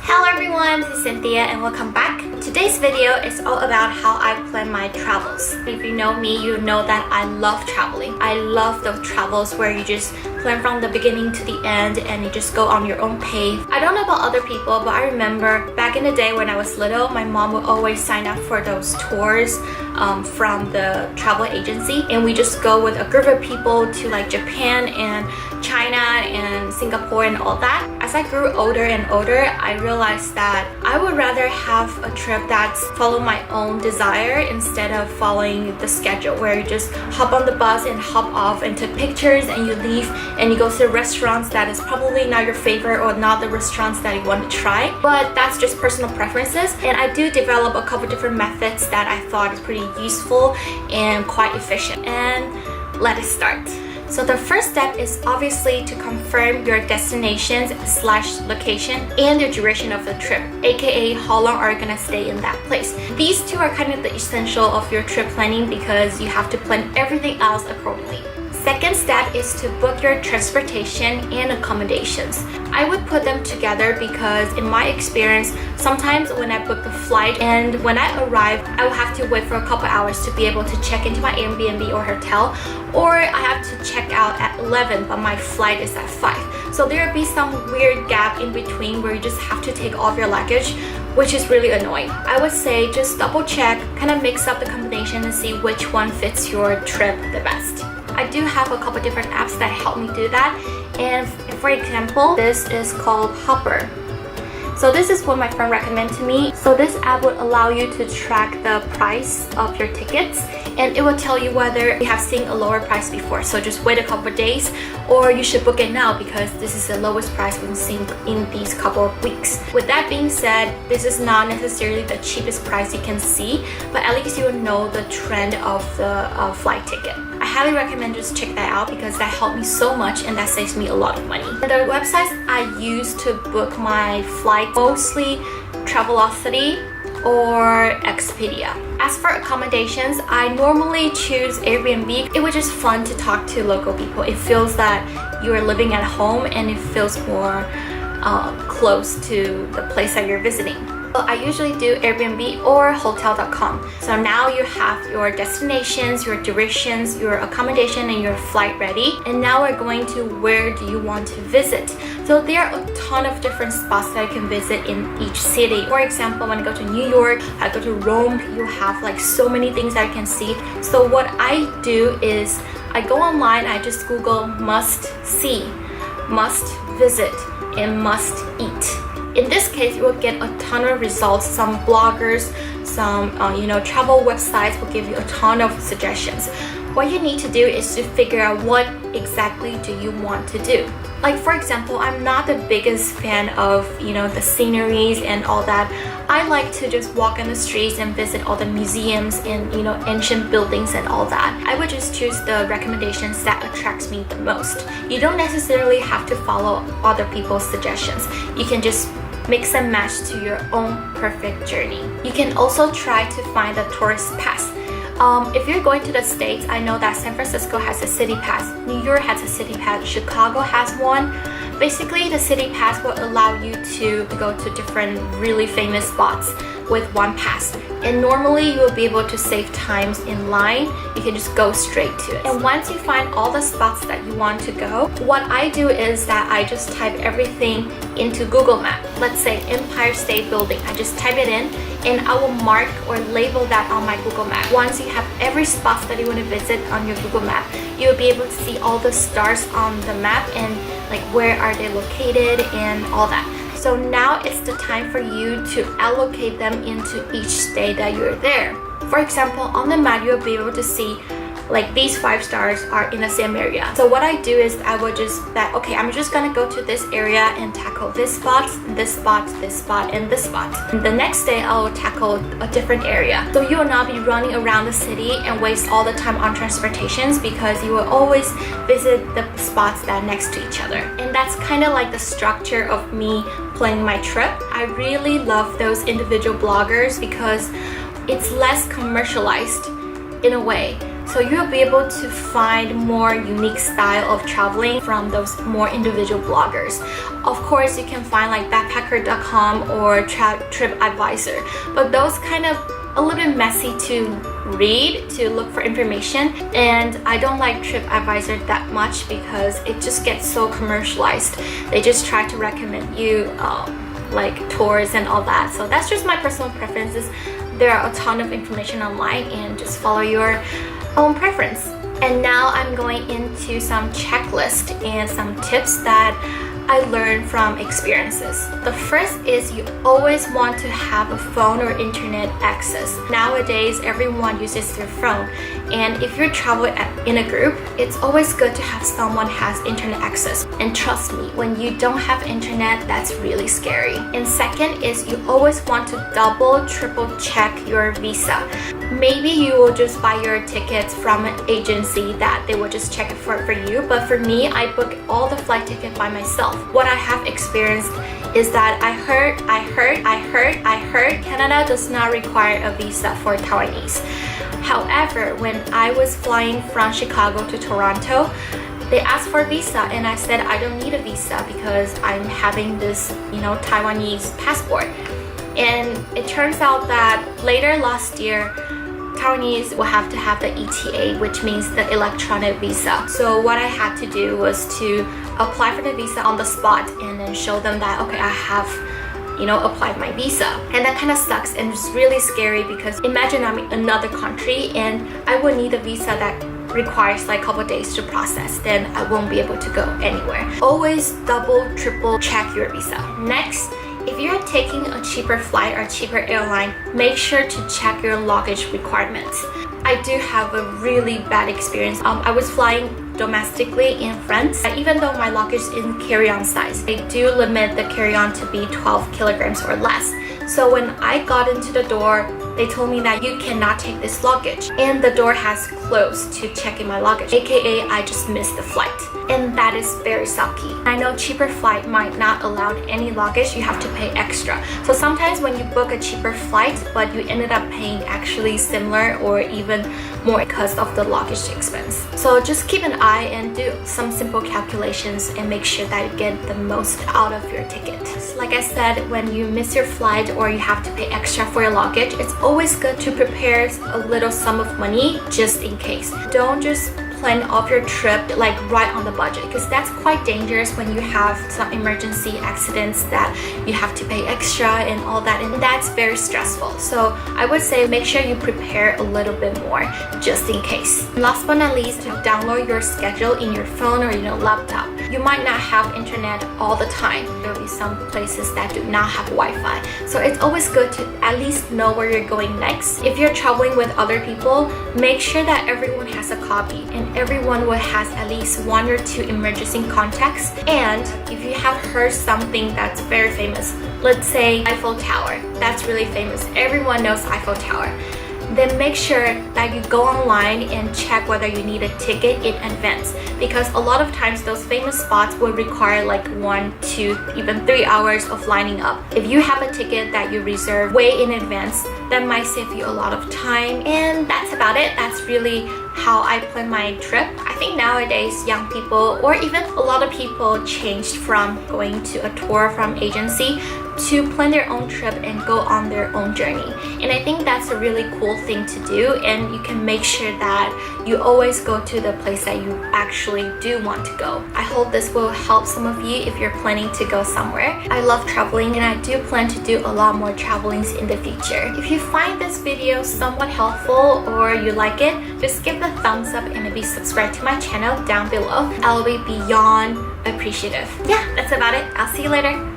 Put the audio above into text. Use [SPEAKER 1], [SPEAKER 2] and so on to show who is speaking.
[SPEAKER 1] Hello everyone, this is Cynthia and welcome back. Today's video is all about how I plan my travels. If you know me, you know that I love traveling. I love those travels where you just plan from the beginning to the end and you just go on your own pace. I don't know about other people, but I remember back in the day when I was little, my mom would always sign up for those tours from the travel agency, and we just go with a group of people to like Japan and China and Singapore and all that. As I grew older and older, I realized that I would rather have a trip that's follow my own desire instead of following the schedule where you just hop on the bus and hop off and take pictures and you leave and you go to restaurants that is probably not your favorite or not the restaurants that you want to try. But that's just personal preferences, and I do develop a couple different methods that I thought is pretty useful and quite efficient. And let us start. So the first step is obviously to confirm your destinations/location and the duration of the trip, aka how long are you gonna stay in that place. These two are kind of the essential of your trip planning because you have to plan everything else accordingly. Second step is to book your transportation and accommodations. I would put them together because in my experience, sometimes when I book the flight and when I arrive, I will have to wait for a couple hours to be able to check into my Airbnb or hotel, or I have to check out at 11 but my flight is at 5. So there will be some weird gap in between where you just have to take off your luggage, which is really annoying. I would say just double check, kind of mix up the combination and see which one fits your trip the best. I do have a couple different apps that help me do that, and for example, this is called Hopper. So this is what my friend recommended to me. So this app would allow you to track the price of your tickets, and it will tell you whether you have seen a lower price before. So just wait a couple of days, or you should book it now because this is the lowest price we've seen in these couple of weeks. With that being said, this is not necessarily the cheapest price you can see, but at least you will know the trend of the flight ticket. I highly recommend just check that out because that helped me so much and that saves me a lot of money. The websites I use to book my flight, mostly Travelocity or Expedia. As for accommodations, I normally choose Airbnb. It was just fun to talk to local people. It feels that you are living at home and it feels more close to the place that you're visiting. I usually do Airbnb or hotel.com. So now you have your destinations, your durations, your accommodation, and your flight ready. And now we're going to where do you want to visit. So there are a ton of different spots that you can visit in each city. For example, when I go to New York, I go to Rome, you have like so many things that you can see. So what I do is I go online, I just Google must see, must visit, and must eat. In this case, you will get a ton of results. Some bloggers, some travel websites will give you a ton of suggestions. What you need to do is to figure out what exactly do you want to do. Like for example, I'm not the biggest fan of the sceneries and all that. I like to just walk on the streets and visit all the museums and ancient buildings and all that. I would just choose the recommendations that attracts me the most. You don't necessarily have to follow other people's suggestions. You can just mix and match to your own perfect journey. You can also try to find a tourist pass. If you're going to the States, I know that San Francisco has a city pass, New York has a city pass, Chicago has one. Basically, the city pass will allow you to go to different really famous spots with one pass. And normally you will be able to save times in line. You can just go straight to it. And once you find all the spots that you want to go, what I do is that I just type everything into Google Maps. Let's say Empire State Building. I just type it in and I will mark or label that on my Google Map. Once you have every spot that you want to visit on your Google Map, you will be able to see all the stars on the map and like where are they located and all that. So now it's the time for you to allocate them into each day that you're there. For example, on the map, you'll be able to see like these 5 stars are in the same area. So what I do is I will just I'm just gonna go to this area and tackle this spot, this spot, this spot, and this spot. And the next day I will tackle a different area. So you will not be running around the city and waste all the time on transportations because you will always visit the spots that are next to each other. And that's kind of like the structure of me planning my trip. I really love those individual bloggers because it's less commercialized in a way. So you'll be able to find more unique style of traveling from those more individual bloggers. Of course, you can find like backpacker.com or TripAdvisor, but those kind of a little bit messy to read, to look for information, and I don't like TripAdvisor that much because it just gets so commercialized. They just try to recommend you like tours and all that. So that's just my personal preferences. There are a ton of information online, and just follow your own preference. And now I'm going into some checklists and some tips that I learned from experiences. The first is you always want to have a phone or internet access. Nowadays, everyone uses their phone, and if you're traveling in a group, it's always good to have someone has internet access. And trust me, when you don't have internet, that's really scary. And second is you always want to double, triple check your visa. Maybe you will just buy your tickets from an agency that they will just check it for you, but for me, I book all the flight tickets by myself. What I have experienced is that I heard Canada does not require a visa for Taiwanese. However, when I was flying from Chicago to Toronto, they asked for a visa, and I said I don't need a visa because I'm having this, Taiwanese passport. And it turns out that later last year, Taiwanese will have to have the ETA, which means the electronic visa. So what I had to do was to apply for the visa on the spot and then show them that, okay, I have, applied my visa. And that kind of sucks and it's really scary because imagine I'm in another country and I would need a visa that requires like a couple days to process, then I won't be able to go anywhere. Always double, triple check your visa. Next, if you're taking a cheaper flight or cheaper airline, make sure to check your luggage requirements. I do have a really bad experience. I was flying domestically in France. Even though my luggage is in carry-on size, they do limit the carry-on to be 12 kilograms or less. So when I got into the door, they told me that you cannot take this luggage, and the door has closed to check in my luggage, aka I just missed the flight, and that is very sucky. I know cheaper flight might not allow any luggage, you have to pay extra. So sometimes when you book a cheaper flight but you ended up paying actually similar or even more because of the luggage expense. So just keep an eye and do some simple calculations and make sure that you get the most out of your ticket. Like I said, when you miss your flight or you have to pay extra for your luggage, it's always good to prepare a little sum of money just in case. Don't just plan off your trip like right on the budget, because that's quite dangerous when you have some emergency accidents that you have to pay extra and all that, and that's very stressful. So I would say make sure you prepare a little bit more just in case. And last but not least, to download your schedule in your phone or laptop. You might not have internet all the time. There will be some places that do not have Wi-Fi. So it's always good to at least know where you're going next. If you're traveling with other people, make sure that everyone has a copy and everyone will has at least 1 or 2 emergency contacts. And if you have heard something that's very famous, let's say Eiffel Tower, that's really famous. Everyone knows Eiffel Tower. Then make sure that you go online and check whether you need a ticket in advance, because a lot of times those famous spots will require like 1, 2, even 3 hours of lining up. If you have a ticket that you reserve way in advance, that might save you a lot of time. And that's about it. That's really how I plan my trip. I think nowadays young people or even a lot of people changed from going to a tour from agency to plan their own trip and go on their own journey. And I think that's a really cool thing to do, and you can make sure that you always go to the place that you actually do want to go. I hope this will help some of you if you're planning to go somewhere. I love traveling and I do plan to do a lot more travelings in the future. If you find this video somewhat helpful or you like it, just give the thumbs up and maybe subscribe to my channel down below. I'll be beyond appreciative. Yeah, that's about it. I'll see you later.